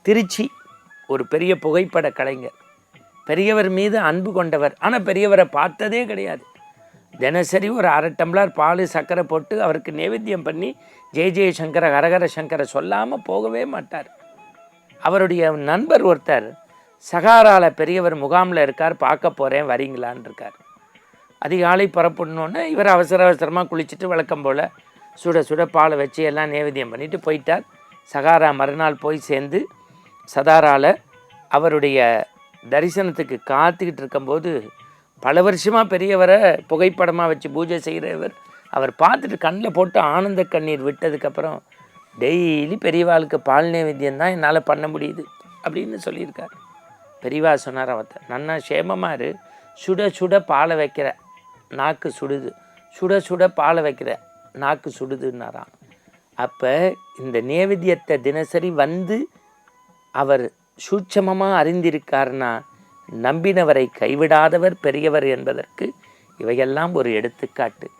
திருச்சி ஒரு பெரிய புகைப்பட கலைஞர், பெரியவர் மீது அன்பு கொண்டவர். ஆனால் பெரியவரை பார்த்ததே கிடையாது. தினசரி ஒரு அரை டம்ளர் பால் சர்க்கரை போட்டு அவருக்கு நைவேத்தியம் பண்ணி ஜெய ஜெயசங்கர ஹரஹர சங்கர சொல்லாமல் போகவே மாட்டார். அவருடைய நண்பர் ஒருத்தர் சகாராவில் பெரியவர் முகாமில் இருக்கார், பார்க்க போகிறேன் வரீங்களான் இருக்கார். அதிகாலை புறப்படணுன்னு இவர் அவசர அவசரமாக குளிச்சுட்டு வழக்கம் போல் சுட சுட பாலை வச்சு எல்லாம் நைவேத்தியம் பண்ணிவிட்டு போயிட்டார். சகாரா மறுநாள் போய் சேர்ந்து சதாராவில் அவருடைய தரிசனத்துக்கு காத்துக்கிட்டு இருக்கும்போது பல வருஷமாக பெரியவரை புகைப்படமாக வச்சு பூஜை செய்கிறவர் அவர் பார்த்துட்டு கண்ணில் போட்டு ஆனந்த கண்ணீர் விட்டதுக்கப்புறம், டெய்லி பெரியவாளுக்கு பால் நைவேத்தியம் தான் என்னால் பண்ண முடியுது அப்படின்னு சொல்லியிருக்கார். பெரியவா சொன்னார், அவத்த நன்னா சேமமாக இரு, சுட சுட பாலை வைக்கிற நாக்கு சுடுது, சுட சுட பாலை வைக்கிற நாக்கு சுடுதுன்னாராம். அப்போ இந்த நைவேத்தியத்தை தினசரி வந்து அவர் சூட்சமமாக அறிந்திருக்காருன்னா நம்பினவரை கைவிடாதவர் பெரியவர் என்பதற்கு இவையெல்லாம் ஒரு எடுத்துக்காட்டு.